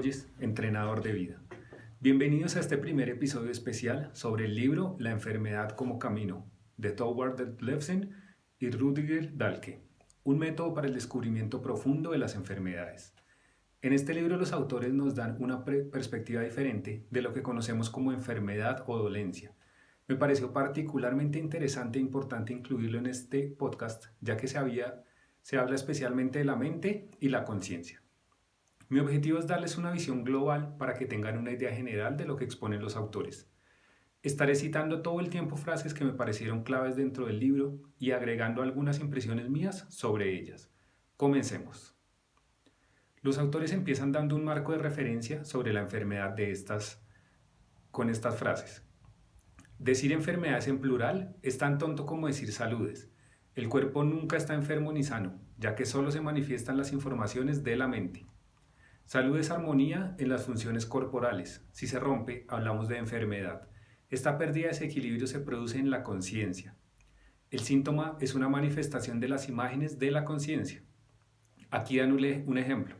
Hoyes, entrenador de vida. Bienvenidos a este primer episodio especial sobre el libro La enfermedad como camino, de Thorvald Detlefsen y Rüdiger Dahlke, un método para el descubrimiento profundo de las enfermedades. En este libro los autores nos dan una perspectiva diferente de lo que conocemos como enfermedad o dolencia. Me pareció particularmente interesante e importante incluirlo en este podcast, ya que se habla especialmente de la mente y la conciencia. Mi objetivo es darles una visión global para que tengan una idea general de lo que exponen los autores. Estaré citando todo el tiempo frases que me parecieron claves dentro del libro y agregando algunas impresiones mías sobre ellas. Comencemos. Los autores empiezan dando un marco de referencia sobre la enfermedad con estas frases. Decir enfermedades en plural es tan tonto como decir saludes. El cuerpo nunca está enfermo ni sano, ya que solo se manifiestan las informaciones de la mente. Salud es armonía en las funciones corporales. Si se rompe, hablamos de enfermedad. Esta pérdida de desequilibrio se produce en la conciencia. El síntoma es una manifestación de las imágenes de la conciencia. Aquí dan un ejemplo.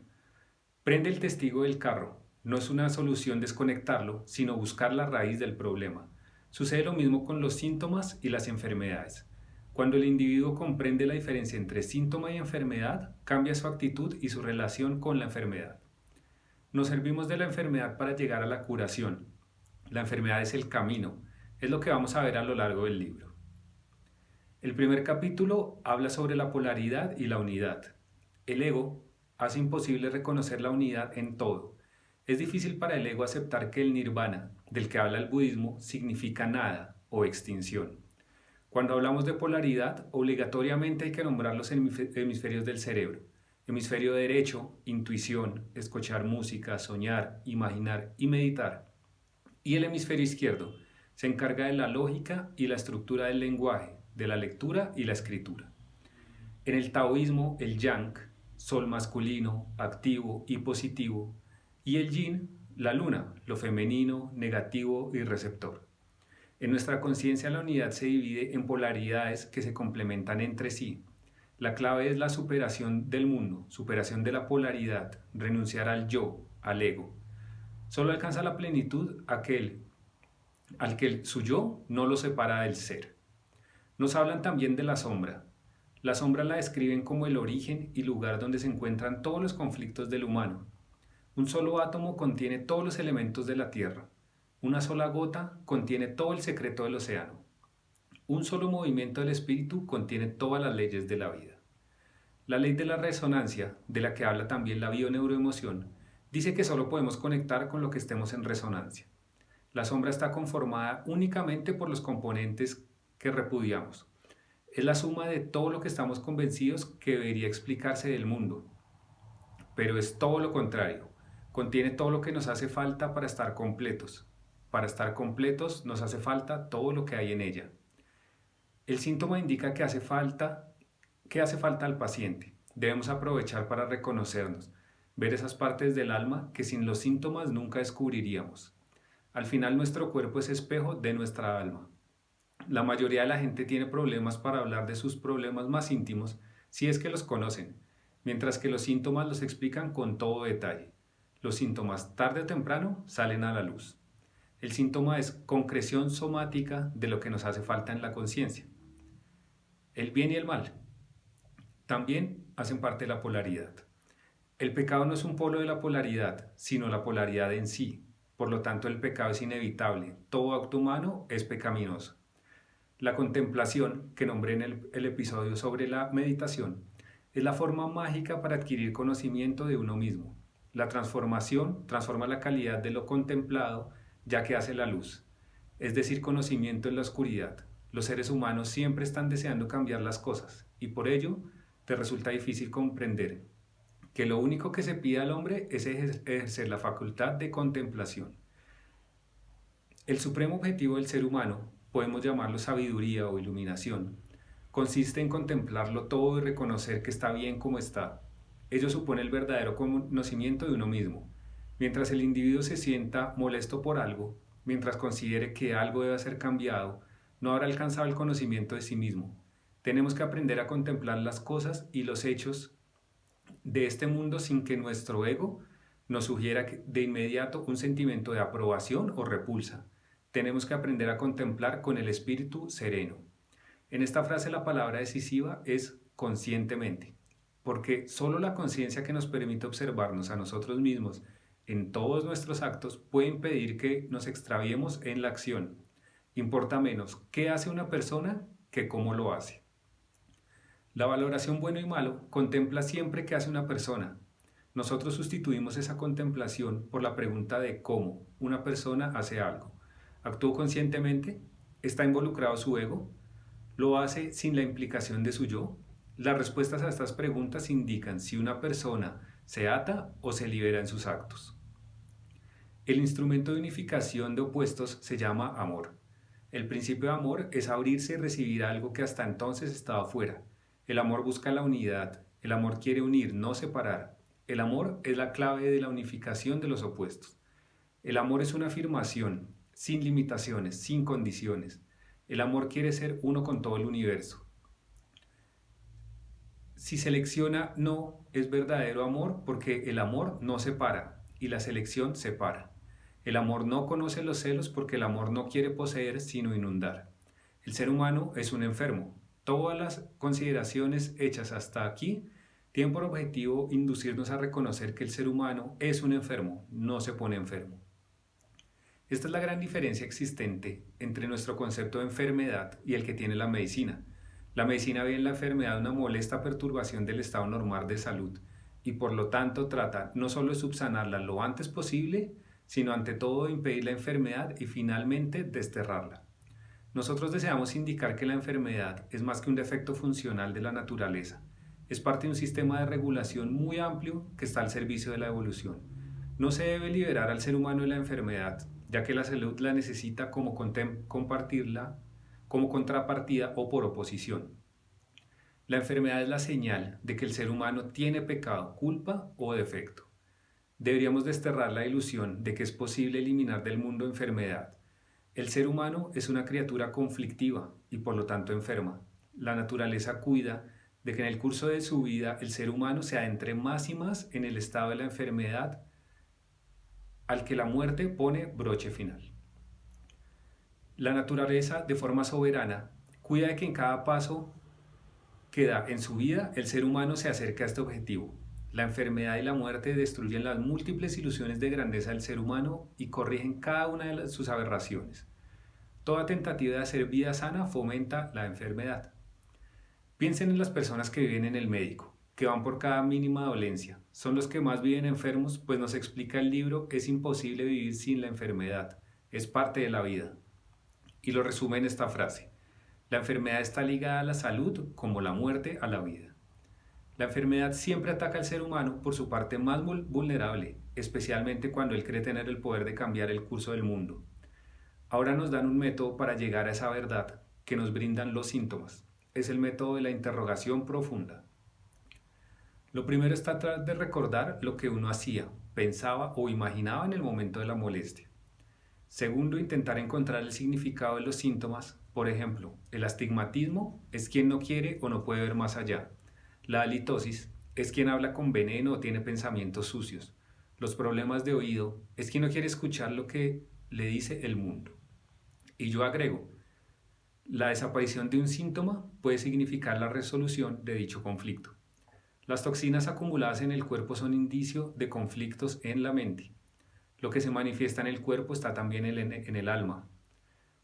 Prende el testigo del carro. No es una solución desconectarlo, sino buscar la raíz del problema. Sucede lo mismo con los síntomas y las enfermedades. Cuando el individuo comprende la diferencia entre síntoma y enfermedad, cambia su actitud y su relación con la enfermedad. Nos servimos de la enfermedad para llegar a la curación. La enfermedad es el camino, es lo que vamos a ver a lo largo del libro. El primer capítulo habla sobre la polaridad y la unidad. El ego hace imposible reconocer la unidad en todo. Es difícil para el ego aceptar que el nirvana, del que habla el budismo, significa nada o extinción. Cuando hablamos de polaridad, obligatoriamente hay que nombrar los hemisferios del cerebro. Hemisferio derecho, intuición, escuchar música, soñar, imaginar y meditar. Y el hemisferio izquierdo se encarga de la lógica y la estructura del lenguaje, de la lectura y la escritura. En el taoísmo, el yang, sol masculino, activo y positivo, y el yin, la luna, lo femenino, negativo y receptor. En nuestra conciencia la unidad se divide en polaridades que se complementan entre sí. La clave es la superación del mundo, superación de la polaridad, renunciar al yo, al ego. Solo alcanza la plenitud al que su yo no lo separa del ser. Nos hablan también de la sombra. La sombra la describen como el origen y lugar donde se encuentran todos los conflictos del humano. Un solo átomo contiene todos los elementos de la Tierra. Una sola gota contiene todo el secreto del océano. Un solo movimiento del espíritu contiene todas las leyes de la vida. La ley de la resonancia, de la que habla también la bioneuroemoción, dice que solo podemos conectar con lo que estemos en resonancia. La sombra está conformada únicamente por los componentes que repudiamos. Es la suma de todo lo que estamos convencidos que debería explicarse del mundo. Pero es todo lo contrario. Contiene todo lo que nos hace falta para estar completos. Para estar completos nos hace falta todo lo que hay en ella. El síntoma indica que hace falta al paciente. Debemos aprovechar para reconocernos, ver esas partes del alma que sin los síntomas nunca descubriríamos. Al final nuestro cuerpo es espejo de nuestra alma. La mayoría de la gente tiene problemas para hablar de sus problemas más íntimos, si es que los conocen, mientras que los síntomas los explican con todo detalle. Los síntomas tarde o temprano salen a la luz. El síntoma es concreción somática de lo que nos hace falta en la conciencia. El bien y el mal también hacen parte de la polaridad. El pecado no es un polo de la polaridad, sino la polaridad en sí. Por lo tanto, el pecado es inevitable. Todo acto humano es pecaminoso. La contemplación, que nombré en el episodio sobre la meditación, es la forma mágica para adquirir conocimiento de uno mismo. La transformación transforma la calidad de lo contemplado, ya que hace la luz, es decir, conocimiento en la oscuridad. Los seres humanos siempre están deseando cambiar las cosas y por ello te resulta difícil comprender que lo único que se pide al hombre es ejercer la facultad de contemplación. El supremo objetivo del ser humano, podemos llamarlo sabiduría o iluminación, consiste en contemplarlo todo y reconocer que está bien como está. Ello supone el verdadero conocimiento de uno mismo. Mientras el individuo se sienta molesto por algo, mientras considere que algo debe ser cambiado, no habrá alcanzado el conocimiento de sí mismo. Tenemos que aprender a contemplar las cosas y los hechos de este mundo sin que nuestro ego nos sugiera de inmediato un sentimiento de aprobación o repulsa. Tenemos que aprender a contemplar con el espíritu sereno. En esta frase la palabra decisiva es conscientemente, porque solo la conciencia que nos permite observarnos a nosotros mismos en todos nuestros actos puede impedir que nos extraviemos en la acción. Importa menos qué hace una persona que cómo lo hace. La valoración bueno y malo contempla siempre qué hace una persona. Nosotros sustituimos esa contemplación por la pregunta de cómo una persona hace algo. ¿Actuó conscientemente? ¿Está involucrado su ego? ¿Lo hace sin la implicación de su yo? Las respuestas a estas preguntas indican si una persona se ata o se libera en sus actos. El instrumento de unificación de opuestos se llama amor. El principio de amor es abrirse y recibir algo que hasta entonces estaba fuera. El amor busca la unidad. El amor quiere unir, no separar. El amor es la clave de la unificación de los opuestos. El amor es una afirmación, sin limitaciones, sin condiciones. El amor quiere ser uno con todo el universo. Si selecciona no, es verdadero amor porque el amor no separa y la selección separa. El amor no conoce los celos porque el amor no quiere poseer sino inundar. El ser humano es un enfermo. Todas las consideraciones hechas hasta aquí tienen por objetivo inducirnos a reconocer que el ser humano es un enfermo, no se pone enfermo. Esta es la gran diferencia existente entre nuestro concepto de enfermedad y el que tiene la medicina. La medicina ve en la enfermedad una molesta perturbación del estado normal de salud y por lo tanto trata no solo de subsanarla lo antes posible, sino ante todo de impedir la enfermedad y finalmente desterrarla. Nosotros deseamos indicar que la enfermedad es más que un defecto funcional de la naturaleza, es parte de un sistema de regulación muy amplio que está al servicio de la evolución. No se debe liberar al ser humano de la enfermedad, ya que la salud la necesita como compartirla, como contrapartida o por oposición. La enfermedad es la señal de que el ser humano tiene pecado, culpa o defecto. Deberíamos desterrar la ilusión de que es posible eliminar del mundo enfermedad. El ser humano es una criatura conflictiva y por lo tanto enferma. La naturaleza cuida de que en el curso de su vida el ser humano se adentre más y más en el estado de la enfermedad al que la muerte pone broche final. La naturaleza, de forma soberana, cuida de que en cada paso que da en su vida el ser humano se acerque a este objetivo. La enfermedad y la muerte destruyen las múltiples ilusiones de grandeza del ser humano y corrigen cada una de sus aberraciones. Toda tentativa de hacer vida sana fomenta la enfermedad. Piensen en las personas que viven en el médico, que van por cada mínima dolencia. Son los que más viven enfermos, pues nos explica el libro, es imposible vivir sin la enfermedad. Es parte de la vida. Y lo resume en esta frase. La enfermedad está ligada a la salud como la muerte a la vida. La enfermedad siempre ataca al ser humano por su parte más vulnerable, especialmente cuando él cree tener el poder de cambiar el curso del mundo. Ahora nos dan un método para llegar a esa verdad que nos brindan los síntomas. Es el método de la interrogación profunda. Lo primero es tratar de recordar lo que uno hacía, pensaba o imaginaba en el momento de la molestia. Segundo, intentar encontrar el significado de los síntomas. Por ejemplo, el astigmatismo es quien no quiere o no puede ver más allá. La halitosis es quien habla con veneno o tiene pensamientos sucios. Los problemas de oído es quien no quiere escuchar lo que le dice el mundo. Y yo agrego, la desaparición de un síntoma puede significar la resolución de dicho conflicto. Las toxinas acumuladas en el cuerpo son indicio de conflictos en la mente. Lo que se manifiesta en el cuerpo está también en el alma.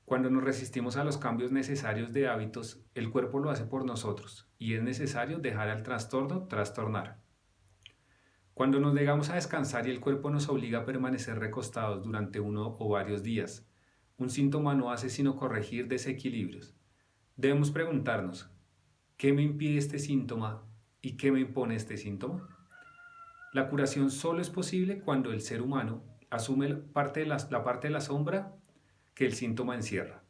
Cuando nos resistimos a los cambios necesarios de hábitos, el cuerpo lo hace por nosotros y es necesario dejar al trastorno trastornar. Cuando nos negamos a descansar y el cuerpo nos obliga a permanecer recostados durante uno o varios días, un síntoma no hace sino corregir desequilibrios. Debemos preguntarnos, ¿qué me impide este síntoma y qué me impone este síntoma? La curación solo es posible cuando el ser humano asume la parte de la sombra que el síntoma encierra.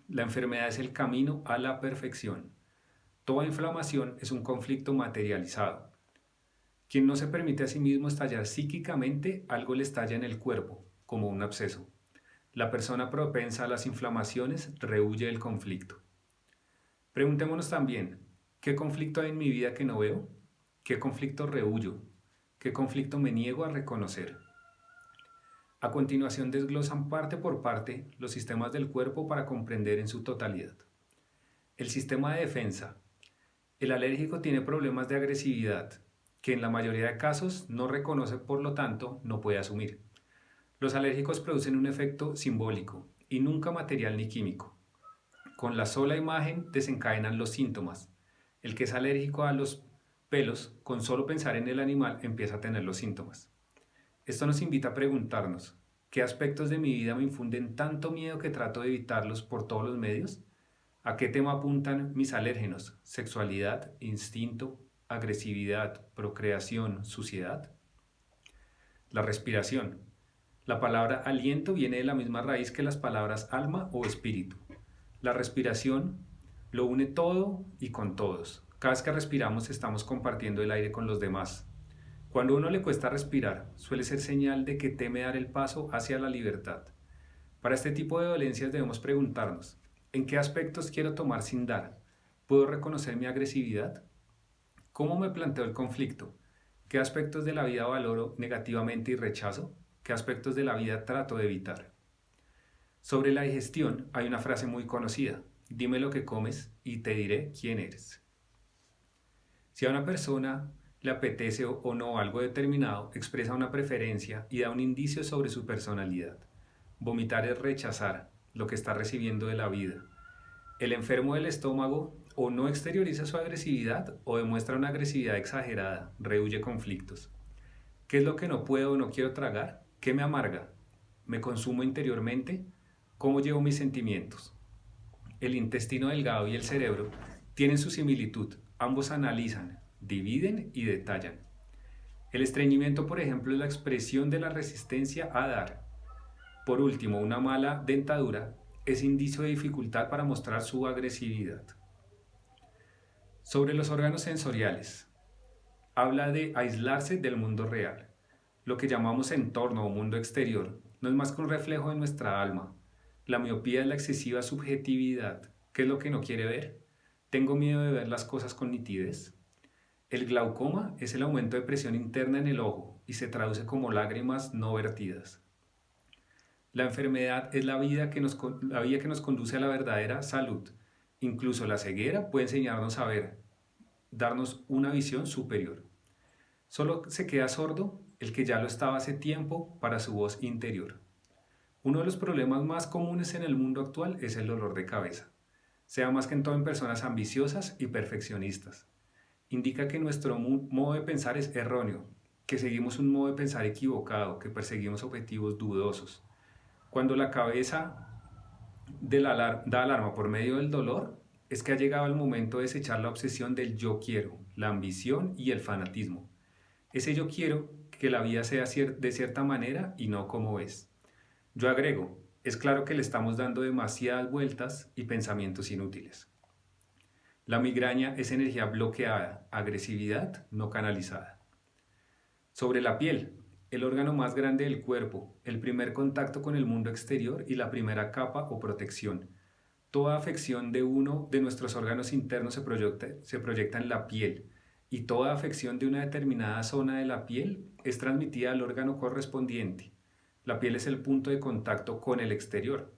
La enfermedad es el camino a la perfección. Toda inflamación es un conflicto materializado. Quien no se permite a sí mismo estallar psíquicamente, algo le estalla en el cuerpo, como un absceso. La persona propensa a las inflamaciones rehúye del conflicto. Preguntémonos también, ¿qué conflicto hay en mi vida que no veo? ¿Qué conflicto rehuyo? ¿Qué conflicto me niego a reconocer? A continuación desglosan parte por parte los sistemas del cuerpo para comprender en su totalidad. El sistema de defensa. El alérgico tiene problemas de agresividad, que en la mayoría de casos no reconoce, por lo tanto, no puede asumir. Los alérgicos producen un efecto simbólico y nunca material ni químico. Con la sola imagen desencadenan los síntomas. El que es alérgico a los pelos, con solo pensar en el animal, empieza a tener los síntomas. Esto nos invita a preguntarnos, ¿qué aspectos de mi vida me infunden tanto miedo que trato de evitarlos por todos los medios? ¿A qué tema apuntan mis alérgenos? ¿Sexualidad, instinto, agresividad, procreación, suciedad? La respiración. La palabra aliento viene de la misma raíz que las palabras alma o espíritu. La respiración lo une todo y con todos. Cada vez que respiramos estamos compartiendo el aire con los demás. Cuando a uno le cuesta respirar, suele ser señal de que teme dar el paso hacia la libertad. Para este tipo de dolencias debemos preguntarnos, ¿en qué aspectos quiero tomar sin dar? ¿Puedo reconocer mi agresividad? ¿Cómo me planteo el conflicto? ¿Qué aspectos de la vida valoro negativamente y rechazo? ¿Qué aspectos de la vida trato de evitar? Sobre la digestión hay una frase muy conocida, dime lo que comes y te diré quién eres. Si a una persona le apetece o no algo determinado, expresa una preferencia y da un indicio sobre su personalidad. Vomitar es rechazar lo que está recibiendo de la vida. El enfermo del estómago o no exterioriza su agresividad o demuestra una agresividad exagerada, rehúye conflictos. ¿Qué es lo que no puedo o no quiero tragar? ¿Qué me amarga? ¿Me consumo interiormente? ¿Cómo llevo mis sentimientos? El intestino delgado y el cerebro tienen su similitud. Ambos analizan, dividen y detallan. El estreñimiento, por ejemplo, es la expresión de la resistencia a dar. Por último, una mala dentadura es indicio de dificultad para mostrar su agresividad. Sobre los órganos sensoriales. Habla de aislarse del mundo real. Lo que llamamos entorno o mundo exterior no es más que un reflejo de nuestra alma. La miopía es la excesiva subjetividad. ¿Qué es lo que no quiere ver? ¿Tengo miedo de ver las cosas con nitidez? El glaucoma es el aumento de presión interna en el ojo y se traduce como lágrimas no vertidas. La enfermedad es la vía que nos conduce a la verdadera salud. Incluso la ceguera puede enseñarnos a ver, darnos una visión superior. Solo se queda sordo el que ya lo estaba hace tiempo para su voz interior. Uno de los problemas más comunes en el mundo actual es el dolor de cabeza, sea más que en todo en personas ambiciosas y perfeccionistas. Indica que nuestro modo de pensar es erróneo, que seguimos un modo de pensar equivocado, que perseguimos objetivos dudosos. Cuando la cabeza da alarma por medio del dolor, es que ha llegado el momento de desechar la obsesión del yo quiero, la ambición y el fanatismo. Ese yo quiero que la vida sea de cierta manera y no como es. Yo agrego, es claro que le estamos dando demasiadas vueltas y pensamientos inútiles. La migraña es energía bloqueada, agresividad no canalizada. Sobre la piel, el órgano más grande del cuerpo, el primer contacto con el mundo exterior y la primera capa o protección. Toda afección de uno de nuestros órganos internos se proyecta en la piel y toda afección de una determinada zona de la piel es transmitida al órgano correspondiente. La piel es el punto de contacto con el exterior.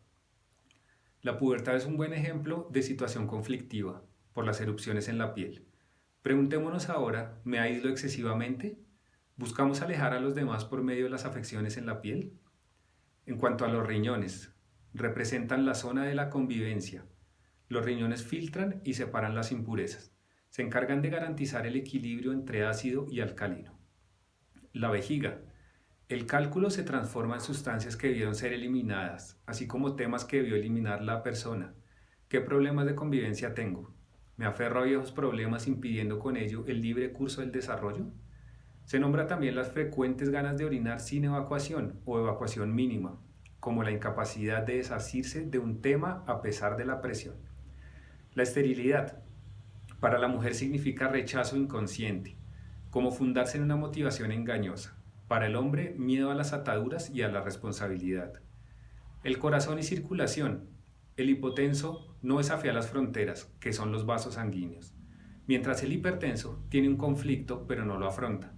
La pubertad es un buen ejemplo de situación conflictiva por las erupciones en la piel. Preguntémonos ahora, ¿me aíslo excesivamente? ¿Buscamos alejar a los demás por medio de las afecciones en la piel? En cuanto a los riñones, representan la zona de la convivencia. Los riñones filtran y separan las impurezas. Se encargan de garantizar el equilibrio entre ácido y alcalino. La vejiga. El cálculo se transforma en sustancias que debieron ser eliminadas, así como temas que debió eliminar la persona. ¿Qué problemas de convivencia tengo? ¿Me aferro a viejos problemas impidiendo con ello el libre curso del desarrollo? Se nombra también las frecuentes ganas de orinar sin evacuación o evacuación mínima, como la incapacidad de desasirse de un tema a pesar de la presión. La esterilidad. Para la mujer significa rechazo inconsciente, como fundarse en una motivación engañosa. Para el hombre, miedo a las ataduras y a la responsabilidad. El corazón y circulación. El hipotenso no desafía las fronteras, que son los vasos sanguíneos, mientras el hipertenso tiene un conflicto pero no lo afronta.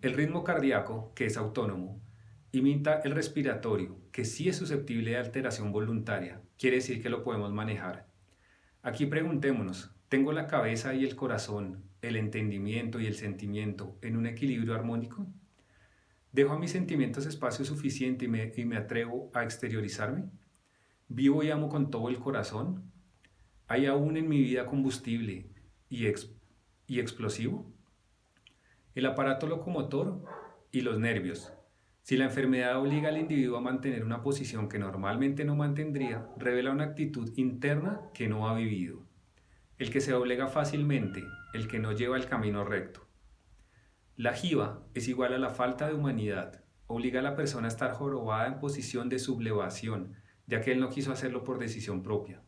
El ritmo cardíaco, que es autónomo, imita el respiratorio, que sí es susceptible de alteración voluntaria, quiere decir que lo podemos manejar. Aquí preguntémonos, ¿tengo la cabeza y el corazón, el entendimiento y el sentimiento en un equilibrio armónico? ¿Dejo a mis sentimientos espacio suficiente y me atrevo a exteriorizarme? ¿Vivo y amo con todo el corazón? ¿Hay aún en mi vida combustible y, y explosivo? El aparato locomotor y los nervios. Si la enfermedad obliga al individuo a mantener una posición que normalmente no mantendría, revela una actitud interna que no ha vivido. El que se doblega fácilmente, el que no lleva el camino recto. La jiba es igual a la falta de humanidad. Obliga a la persona a estar jorobada en posición de sublevación, ya que él no quiso hacerlo por decisión propia.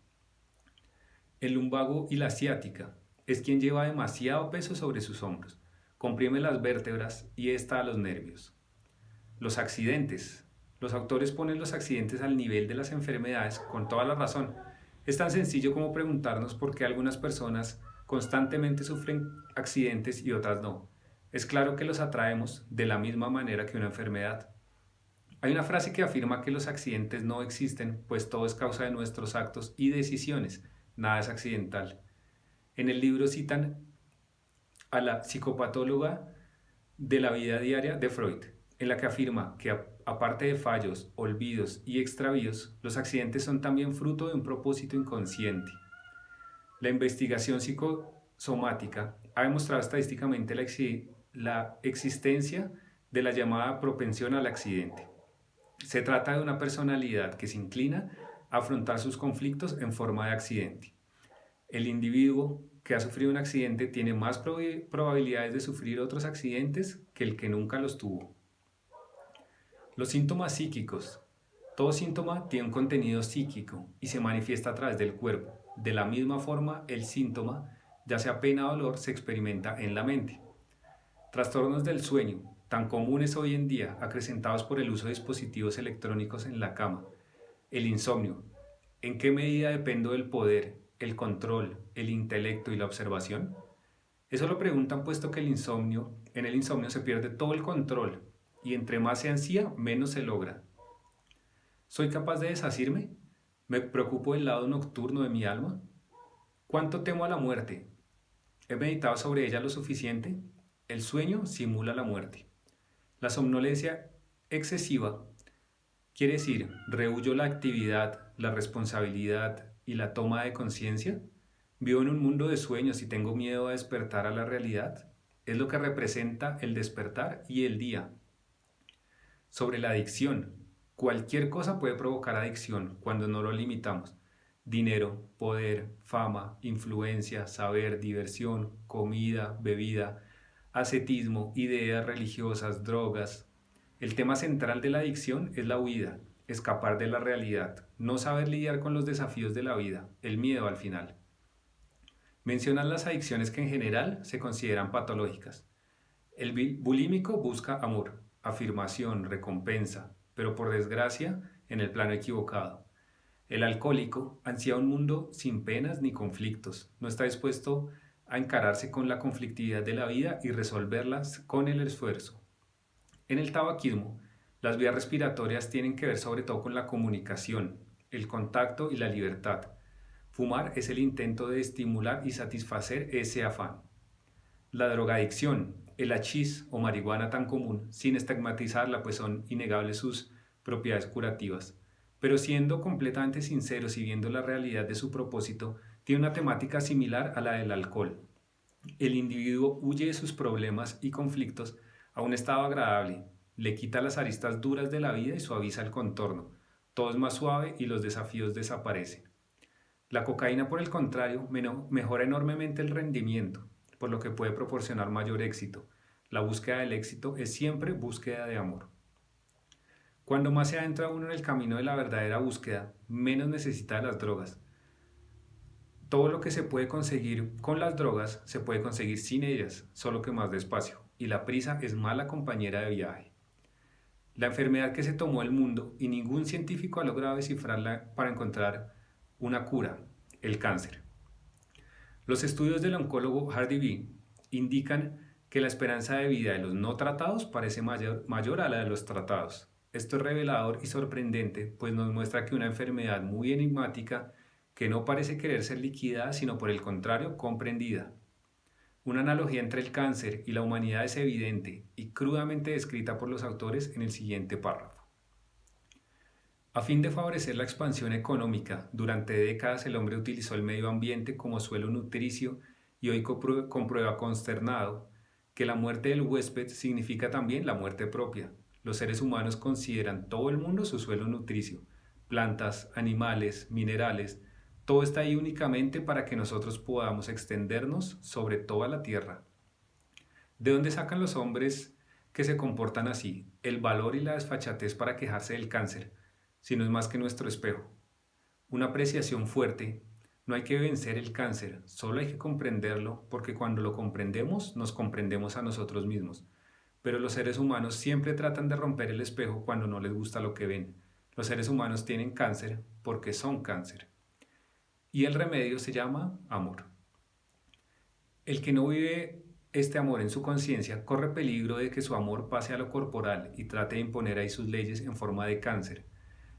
El lumbago y la ciática es quien lleva demasiado peso sobre sus hombros, comprime las vértebras y está a los nervios. Los accidentes. Los autores ponen los accidentes al nivel de las enfermedades con toda la razón. Es tan sencillo como preguntarnos por qué algunas personas constantemente sufren accidentes y otras no. Es claro que los atraemos de la misma manera que una enfermedad. Hay una frase que afirma que los accidentes no existen, pues todo es causa de nuestros actos y decisiones, nada es accidental. En el libro citan a la psicopatóloga de la vida diaria de Freud, en la que afirma que aparte de fallos, olvidos y extravíos, los accidentes son también fruto de un propósito inconsciente. La investigación psicosomática ha demostrado estadísticamente la existencia de la llamada propensión al accidente. Se trata de una personalidad que se inclina a afrontar sus conflictos en forma de accidente. El individuo que ha sufrido un accidente tiene más probabilidades de sufrir otros accidentes que el que nunca los tuvo. Los síntomas psíquicos. Todo síntoma tiene un contenido psíquico y se manifiesta a través del cuerpo. De la misma forma, el síntoma, ya sea pena o dolor, se experimenta en la mente. Trastornos del sueño, tan comunes hoy en día, acrecentados por el uso de dispositivos electrónicos en la cama. El insomnio. ¿En qué medida dependo del poder, el control, el intelecto y la observación? Eso lo preguntan puesto que en el insomnio se pierde todo el control y entre más se ansía, menos se logra. ¿Soy capaz de desasirme? ¿Me preocupo del lado nocturno de mi alma? ¿Cuánto temo a la muerte? ¿He meditado sobre ella lo suficiente? El sueño simula la muerte. La somnolencia excesiva quiere decir, rehuyo la actividad, la responsabilidad y la toma de conciencia. ¿Vivo en un mundo de sueños y tengo miedo a despertar a la realidad? Es lo que representa el despertar y el día. Sobre la adicción. Cualquier cosa puede provocar adicción cuando no lo limitamos. Dinero, poder, fama, influencia, saber, diversión, comida, bebida, ascetismo, ideas religiosas, drogas. El tema central de la adicción es la huida, escapar de la realidad, no saber lidiar con los desafíos de la vida, el miedo al final. Mencionan las adicciones que en general se consideran patológicas. El bulímico busca amor, afirmación, recompensa, pero por desgracia en el plano equivocado. El alcohólico ansía un mundo sin penas ni conflictos, no está dispuesto a encararse con la conflictividad de la vida y resolverlas con el esfuerzo. En el tabaquismo, las vías respiratorias tienen que ver sobre todo con la comunicación, el contacto y la libertad. Fumar es el intento de estimular y satisfacer ese afán. La drogadicción, el hachís o marihuana tan común, sin estigmatizarla, pues son innegables sus propiedades curativas. Pero siendo completamente sinceros y viendo la realidad de su propósito, tiene una temática similar a la del alcohol. El individuo huye de sus problemas y conflictos a un estado agradable, le quita las aristas duras de la vida y suaviza el contorno. Todo es más suave y los desafíos desaparecen. La cocaína, por el contrario, mejora enormemente el rendimiento, por lo que puede proporcionar mayor éxito. La búsqueda del éxito es siempre búsqueda de amor. Cuando más se adentra uno en el camino de la verdadera búsqueda, menos necesita de las drogas. Todo lo que se puede conseguir con las drogas se puede conseguir sin ellas, solo que más despacio, y la prisa es mala compañera de viaje. La enfermedad que se tomó el mundo y ningún científico ha logrado descifrarla para encontrar una cura, el cáncer. Los estudios del oncólogo Hardy B. indican que la esperanza de vida de los no tratados parece mayor a la de los tratados. Esto es revelador y sorprendente, pues nos muestra que una enfermedad muy enigmática que no parece querer ser liquidada, sino por el contrario, comprendida. Una analogía entre el cáncer y la humanidad es evidente y crudamente descrita por los autores en el siguiente párrafo. A fin de favorecer la expansión económica, durante décadas el hombre utilizó el medio ambiente como suelo nutricio y hoy comprueba consternado que la muerte del huésped significa también la muerte propia. Los seres humanos consideran todo el mundo su suelo nutricio, plantas, animales, minerales, todo está ahí únicamente para que nosotros podamos extendernos sobre toda la tierra. ¿De dónde sacan los hombres que se comportan así el valor y la desfachatez para quejarse del cáncer, si no es más que nuestro espejo? Una apreciación fuerte. No hay que vencer el cáncer, solo hay que comprenderlo, porque cuando lo comprendemos, nos comprendemos a nosotros mismos. Pero los seres humanos siempre tratan de romper el espejo cuando no les gusta lo que ven. Los seres humanos tienen cáncer porque son cáncer. Y el remedio se llama amor. El que no vive este amor en su conciencia corre peligro de que su amor pase a lo corporal y trate de imponer ahí sus leyes en forma de cáncer.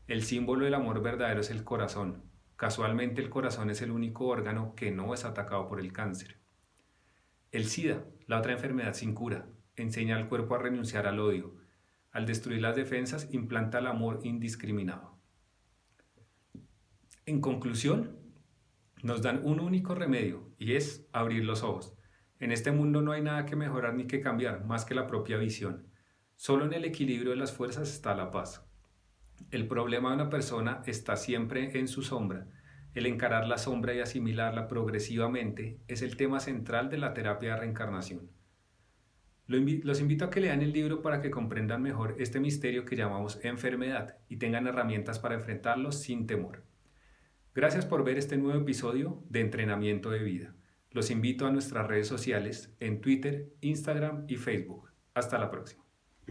El símbolo del amor verdadero es el corazón. Casualmente el corazón es el único órgano que no es atacado por el cáncer. El SIDA, la otra enfermedad sin cura, enseña al cuerpo a renunciar al odio. Al destruir las defensas, implanta el amor indiscriminado. En conclusión, nos dan un único remedio y es abrir los ojos. En este mundo no hay nada que mejorar ni que cambiar más que la propia visión. Solo en el equilibrio de las fuerzas está la paz. El problema de una persona está siempre en su sombra. El encarar la sombra y asimilarla progresivamente es el tema central de la terapia de reencarnación. Los invito a que lean el libro para que comprendan mejor este misterio que llamamos enfermedad y tengan herramientas para enfrentarlo sin temor. Gracias por ver este nuevo episodio de Entrenamiento de Vida. Los invito a nuestras redes sociales en Twitter, Instagram y Facebook. Hasta la próxima.